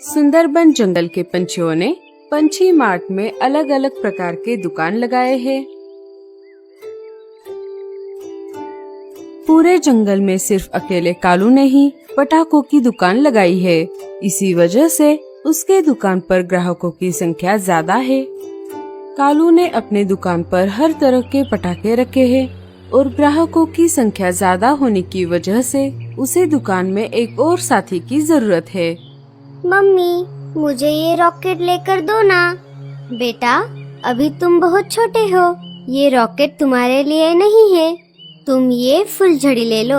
सुंदरबन जंगल के पंछियों ने पंछी मार्ट में अलग अलग प्रकार के दुकान लगाए हैं। पूरे जंगल में सिर्फ अकेले कालू ने ही पटाखों की दुकान लगाई है। इसी वजह से उसके दुकान पर ग्राहकों की संख्या ज्यादा है। कालू ने अपने दुकान पर हर तरह के पटाखे रखे हैं और ग्राहकों की संख्या ज्यादा होने की वजह से उसे दुकान में एक और साथी की जरूरत है। मम्मी, मुझे ये रॉकेट लेकर दो ना। बेटा, अभी तुम बहुत छोटे हो, ये रॉकेट तुम्हारे लिए नहीं है। तुम ये फुलझड़ी ले लो।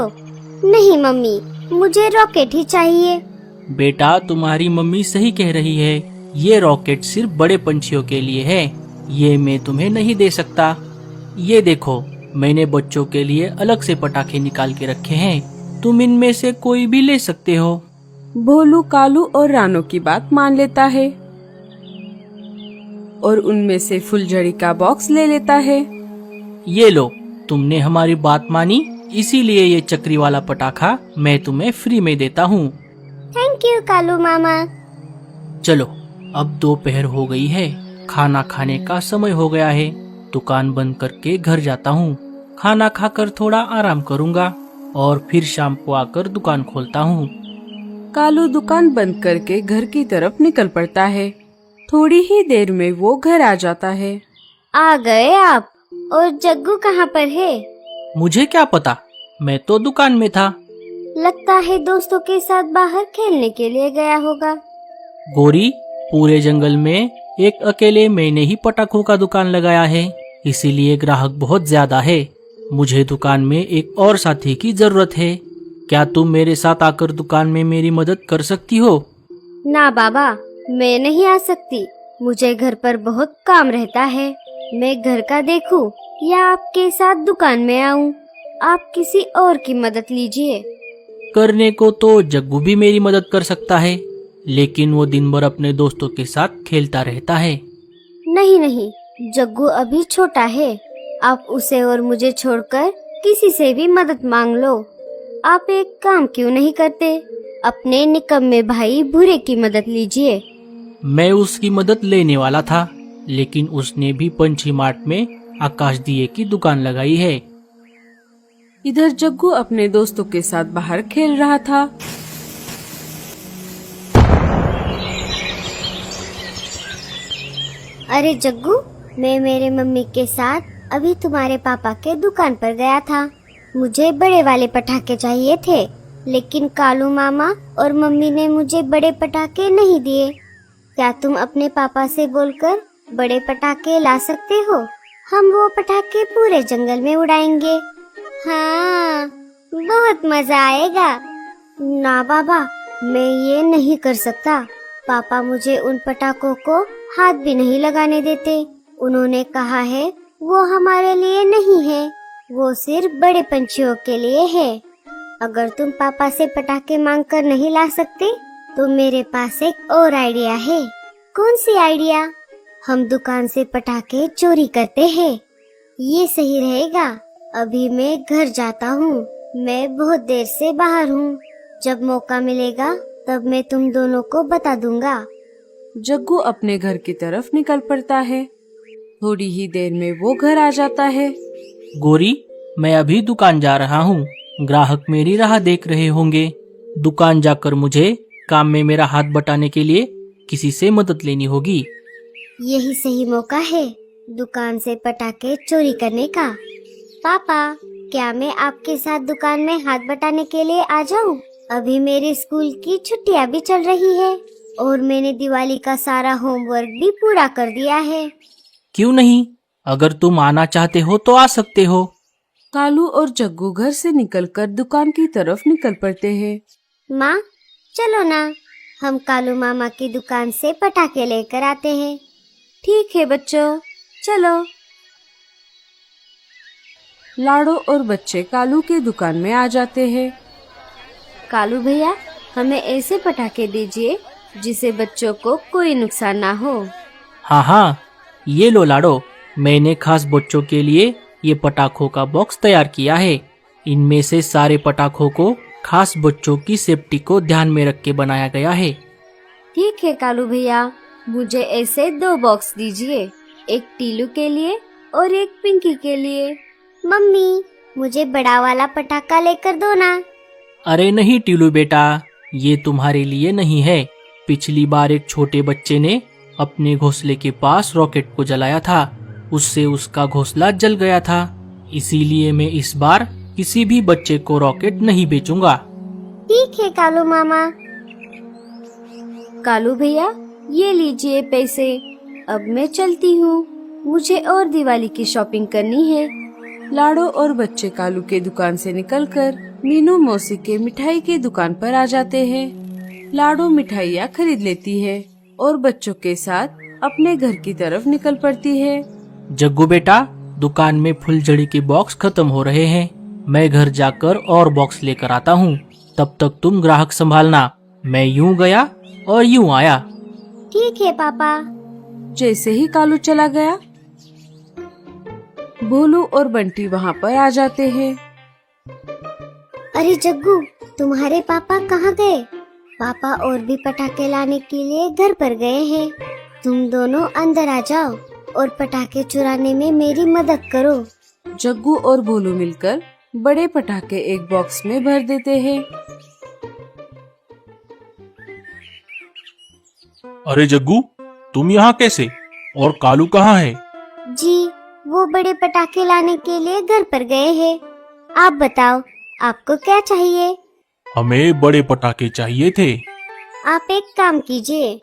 नहीं मम्मी, मुझे रॉकेट ही चाहिए। बेटा, तुम्हारी मम्मी सही कह रही है। ये रॉकेट सिर्फ बड़े पंछियों के लिए है। ये मैं तुम्हें नहीं दे सकता। ये देखो, मैंने बच्चों के लिए अलग से पटाखे निकाल के रखे हैं। तुम इनमें से कोई भी ले सकते हो। भोलू कालू और रानो की बात मान लेता है और उनमें से फुलझड़ी का बॉक्स ले लेता है। ये लो, तुमने हमारी बात मानी, इसीलिए ये चक्री वाला पटाखा मैं तुम्हें फ्री में देता हूँ। थैंक यू कालू मामा। चलो, अब दोपहर हो गई है, खाना खाने का समय हो गया है। दुकान बंद करके घर जाता हूँ। खाना खाकर थोड़ा आराम करूँगा और फिर शाम को आकर दुकान खोलता हूँ। कालू दुकान बंद करके घर की तरफ निकल पड़ता है। थोड़ी ही देर में वो घर आ जाता है। आ गए आप? और जग्गू कहाँ पर है? मुझे क्या पता, मैं तो दुकान में था। लगता है दोस्तों के साथ बाहर खेलने के लिए गया होगा। गोरी, पूरे जंगल में एक अकेले मैंने ही पटाखों का दुकान लगाया है, इसीलिए ग्राहक बहुत ज्यादा है। मुझे दुकान में एक और साथी की जरूरत है। क्या तुम मेरे साथ आकर दुकान में मेरी मदद कर सकती हो? ना बाबा, मैं नहीं आ सकती। मुझे घर पर बहुत काम रहता है। मैं घर का देखूं या आपके साथ दुकान में आऊं? आप किसी और की मदद लीजिए। करने को तो जग्गू भी मेरी मदद कर सकता है, लेकिन वो दिन भर अपने दोस्तों के साथ खेलता रहता है। नहीं नहीं, जग्गू अभी छोटा है। आप उसे और मुझे छोड़कर किसी से भी मदद मांग लो। आप एक काम क्यों नहीं करते? अपने निकम्मे भाई भूरे की मदद लीजिए। मैं उसकी मदद लेने वाला था, लेकिन उसने भी पंछी मार्ट में आकाश दिए की दुकान लगाई है। इधर जग्गू अपने दोस्तों के साथ बाहर खेल रहा था। अरे जग्गू, मैं मेरे मम्मी के साथ अभी तुम्हारे पापा के दुकान पर गया था। मुझे बड़े वाले पटाखे चाहिए थे, लेकिन कालू मामा और मम्मी ने मुझे बड़े पटाखे नहीं दिए। क्या तुम अपने पापा से बोलकर बड़े पटाखे ला सकते हो? हम वो पटाखे पूरे जंगल में उड़ाएंगे। हाँ, बहुत मजा आएगा। ना बाबा, मैं ये नहीं कर सकता। पापा मुझे उन पटाखों को हाथ भी नहीं लगाने देते। उन्होंने कहा है वो हमारे लिए नहीं है, वो सिर्फ बड़े पंछियों के लिए है। अगर तुम पापा से पटाखे मांगकर नहीं ला सकते, तो मेरे पास एक और आइडिया है। कौन सी आइडिया? हम दुकान से पटाखे चोरी करते हैं। ये सही रहेगा। अभी मैं घर जाता हूँ। मैं बहुत देर से बाहर हूँ। जब मौका मिलेगा तब मैं तुम दोनों को बता दूंगा। जग्गू अपने घर की तरफ निकल पड़ता है। थोड़ी ही देर में वो घर आ जाता है। गोरी, मैं अभी दुकान जा रहा हूँ। ग्राहक मेरी राह देख रहे होंगे। दुकान जाकर मुझे काम में मेरा हाथ बटाने के लिए किसी से मदद लेनी होगी। यही सही मौका है दुकान से पटाखे चोरी करने का। पापा, क्या मैं आपके साथ दुकान में हाथ बटाने के लिए आ जाऊं? अभी मेरे स्कूल की छुट्टियां भी चल रही है और मैंने दिवाली का सारा होमवर्क भी पूरा कर दिया है। क्यों नहीं, अगर तुम आना चाहते हो तो आ सकते हो। कालू और जग्गू घर से निकलकर दुकान की तरफ निकल पड़ते हैं। माँ, चलो ना, हम कालू मामा की दुकान से पटाखे लेकर आते हैं। ठीक है बच्चों, चलो। लाडो और बच्चे कालू के दुकान में आ जाते हैं। कालू भैया, हमें ऐसे पटाखे दीजिए जिसे बच्चों को कोई नुकसान ना हो। हाँ हाँ, ये लो लाडो, मैंने खास बच्चों के लिए ये पटाखों का बॉक्स तैयार किया है। इनमें से सारे पटाखों को खास बच्चों की सेफ्टी को ध्यान में रख के बनाया गया है। ठीक है कालू भैया, मुझे ऐसे 2 बॉक्स दीजिए, एक टीलू के लिए और एक पिंकी के लिए। मम्मी, मुझे बड़ा वाला पटाखा लेकर दो ना। अरे नहीं टीलू बेटा, ये तुम्हारे लिए नहीं है। पिछली बार एक छोटे बच्चे ने अपने घोंसले के पास रॉकेट को जलाया था, उससे उसका घोंसला जल गया था। इसीलिए मैं इस बार किसी भी बच्चे को रॉकेट नहीं बेचूंगा। ठीक है कालू मामा। कालू भैया, ये लीजिए पैसे, अब मैं चलती हूँ, मुझे और दिवाली की शॉपिंग करनी है। लाडो और बच्चे कालू के दुकान से निकलकर मीनू मौसी के मिठाई की दुकान पर आ जाते हैं। लाडो मिठाइयाँ खरीद लेती है और बच्चों के साथ अपने घर की तरफ निकल पड़ती है। जग्गू बेटा, दुकान में फुलझड़ी के बॉक्स खत्म हो रहे हैं, मैं घर जाकर और बॉक्स लेकर आता हूँ। तब तक तुम ग्राहक संभालना। मैं यूं गया और यूं आया। ठीक है पापा। जैसे ही कालू चला गया, भोलू और बंटी वहाँ पर आ जाते हैं। अरे जग्गू, तुम्हारे पापा कहाँ गए? पापा और भी पटाखे लाने के लिए घर पर गए हैं। तुम दोनों अंदर आ जाओ और पटाखे चुराने में मेरी मदद करो। जग्गू और भोलू मिलकर बड़े पटाखे एक बॉक्स में भर देते हैं। अरे जग्गू, तुम यहाँ कैसे? और कालू कहाँ है? जी, वो बड़े पटाखे लाने के लिए घर पर गए हैं। आप बताओ, आपको क्या चाहिए? हमें बड़े पटाखे चाहिए थे। आप एक काम कीजिए,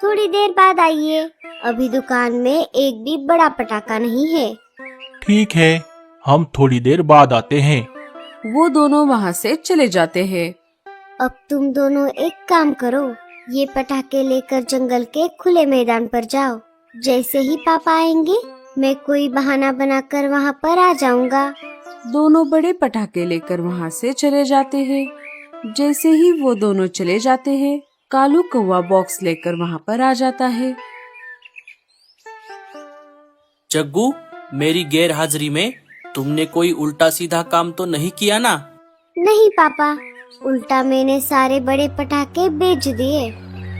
थोड़ी देर बाद आइए। अभी दुकान में एक भी बड़ा पटाखा नहीं है। ठीक है, हम थोड़ी देर बाद आते हैं। वो दोनों वहाँ से चले जाते हैं। अब तुम दोनों एक काम करो, ये पटाखे लेकर जंगल के खुले मैदान पर जाओ। जैसे ही पापा आएंगे, मैं कोई बहाना बनाकर वहाँ पर आ जाऊंगा। दोनों बड़े पटाखे लेकर वहाँ से चले जाते हैं। जैसे ही वो दोनों चले जाते हैं, कालू कौवा बॉक्स लेकर वहाँ पर आ जाता है। जग्गू, मेरी गैर हाजिरी में तुमने कोई उल्टा सीधा काम तो नहीं किया ना? नहीं पापा, उल्टा मैंने सारे बड़े पटाखे बेच दिए।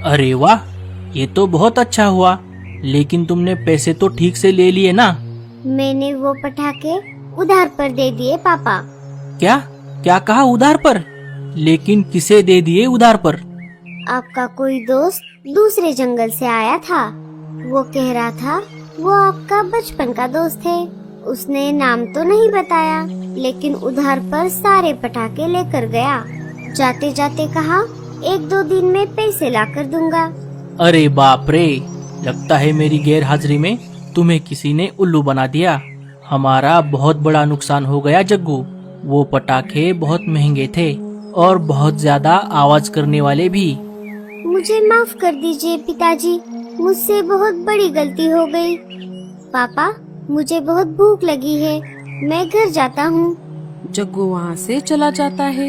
अरे वाह, ये तो बहुत अच्छा हुआ। लेकिन तुमने पैसे तो ठीक से ले लिए ना? मैंने वो पटाखे उधार पर दे दिए पापा। क्या क्या कहा उधार पर? लेकिन किसे दे दिए उधार पर? आपका कोई दोस्त दूसरे जंगल से आया था। वो कह रहा था वो आपका बचपन का दोस्त है। उसने नाम तो नहीं बताया, लेकिन उधार पर सारे पटाखे लेकर गया। जाते जाते कहा 1-2 दिन में पैसे लाकर दूंगा। अरे बाप रे, लगता है मेरी गैर हाजिरी में तुम्हें किसी ने उल्लू बना दिया। हमारा बहुत बड़ा नुकसान हो गया जग्गू। वो पटाखे बहुत महंगे थे और बहुत ज्यादा आवाज करने वाले भी। मुझे माफ कर दीजिए पिताजी, मुझसे बहुत बड़ी गलती हो गई। पापा, मुझे बहुत भूख लगी है, मैं घर जाता हूँ। जग्गू वहाँ से चला जाता है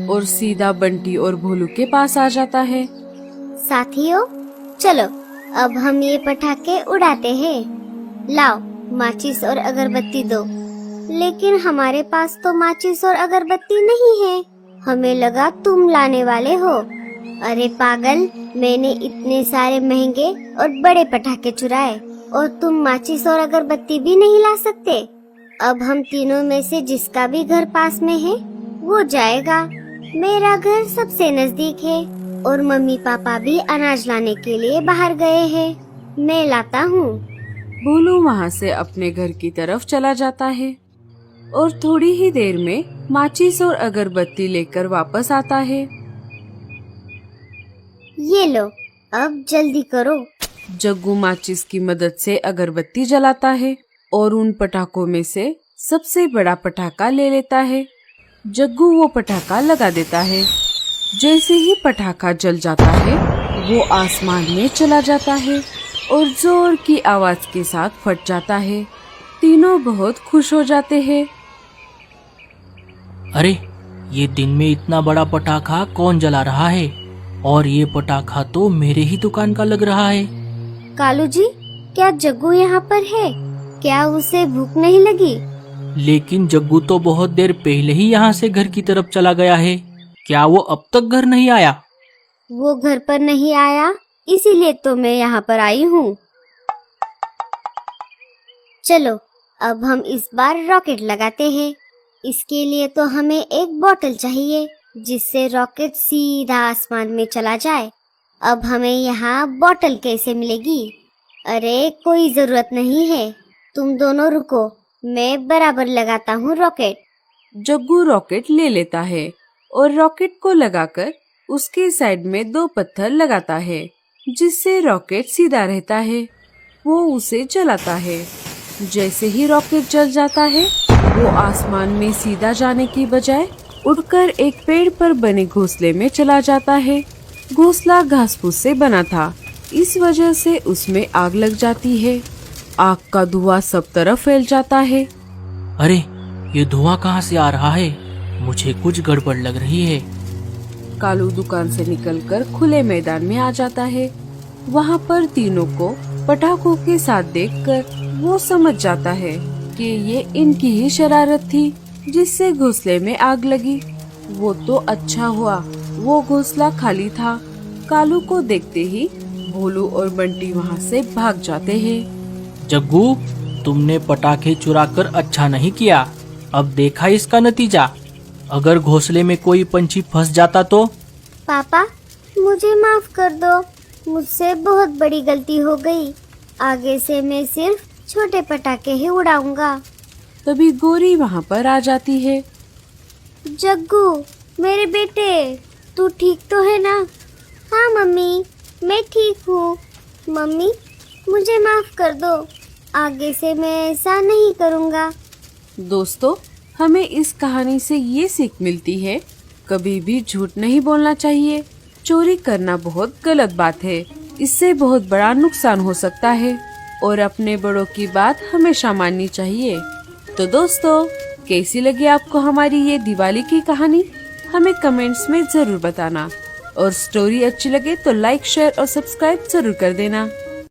और सीधा बंटी और भोलू के पास आ जाता है। साथियों, चलो अब हम ये पटाखे उड़ाते हैं। लाओ, माचिस और अगरबत्ती दो। लेकिन हमारे पास तो माचिस और अगरबत्ती नहीं है। हमें लगा तुम लाने वाले हो। अरे पागल, मैंने इतने सारे महंगे और बड़े पटाखे चुराए और तुम माचिस और अगरबत्ती भी नहीं ला सकते। अब हम तीनों में से जिसका भी घर पास में है वो जाएगा। मेरा घर सबसे नजदीक है और मम्मी पापा भी अनाज लाने के लिए बाहर गए हैं। मैं लाता हूँ। भोलू वहाँ से अपने घर की तरफ चला जाता है और थोड़ी ही देर में माचिस और अगरबत्ती लेकर वापस आता है। ये लो, अब जल्दी करो। जग्गू माचिस की मदद से अगरबत्ती जलाता है और उन पटाखों में से सबसे बड़ा पटाखा ले लेता है। जग्गू वो पटाखा लगा देता है। जैसे ही पटाखा जल जाता है, वो आसमान में चला जाता है और जोर की आवाज के साथ फट जाता है। तीनों बहुत खुश हो जाते हैं। अरे, ये दिन में इतना बड़ा पटाखा कौन जला रहा है? और ये पटाखा तो मेरे ही दुकान का लग रहा है। कालू जी, क्या जग्गू यहाँ पर है? क्या उसे भूख नहीं लगी? लेकिन जग्गू तो बहुत देर पहले ही यहाँ से घर की तरफ चला गया है। क्या वो अब तक घर नहीं आया? वो घर पर नहीं आया इसीलिए तो मैं यहाँ पर आई हूँ। चलो अब हम इस बार रॉकेट लगाते हैं। इसके लिए तो हमें एक बोतल चाहिए जिससे रॉकेट सीधा आसमान में चला जाए। अब हमें यहाँ बोतल कैसे मिलेगी? अरे कोई जरूरत नहीं है, तुम दोनों रुको, मैं बराबर लगाता हूँ रॉकेट। जग्गू रॉकेट ले लेता है और रॉकेट को लगाकर उसके साइड में 2 पत्थर लगाता है जिससे रॉकेट सीधा रहता है। वो उसे जलाता है। जैसे ही रॉकेट जल जाता है वो आसमान में सीधा जाने की बजाय उड़कर एक पेड़ पर बने घोंसले में चला जाता है। घोंसला घास फूस से बना था, इस वजह से उसमें आग लग जाती है। आग का धुआं सब तरफ फैल जाता है। अरे ये धुआं कहाँ से आ रहा है? मुझे कुछ गड़बड़ लग रही है। कालू दुकान से निकलकर खुले मैदान में आ जाता है। वहाँ पर तीनों को पटाखों के साथ देखकर वो समझ जाता है कि ये इनकी ही शरारत थी जिससे घोंसले में आग लगी। वो तो अच्छा हुआ वो घोंसला खाली था। कालू को देखते ही भोलू और बंटी वहाँ से भाग जाते हैं। जग्गू, तुमने पटाखे चुराकर अच्छा नहीं किया। अब देखा इसका नतीजा। अगर घोंसले में कोई पंछी फंस जाता तो? पापा मुझे माफ कर दो, मुझसे बहुत बड़ी गलती हो गई। आगे से मैं सिर्फ छोटे पटाखे ही उड़ाऊंगा। तभी गोरी वहाँ पर आ जाती है। जग्गू मेरे बेटे, तू ठीक तो है ना? हाँ मम्मी, मैं ठीक हूँ। मम्मी मुझे माफ कर दो, आगे से मैं ऐसा नहीं करूँगा। दोस्तों, हमें इस कहानी से ये सीख मिलती है, कभी भी झूठ नहीं बोलना चाहिए। चोरी करना बहुत गलत बात है, इससे बहुत बड़ा नुकसान हो सकता है और अपने बड़ों की बात हमेशा माननी चाहिए। तो दोस्तों, कैसी लगी आपको हमारी ये दिवाली की कहानी? हमें कमेंट्स में जरूर बताना और स्टोरी अच्छी लगे तो लाइक, शेयर और सब्सक्राइब जरूर कर देना।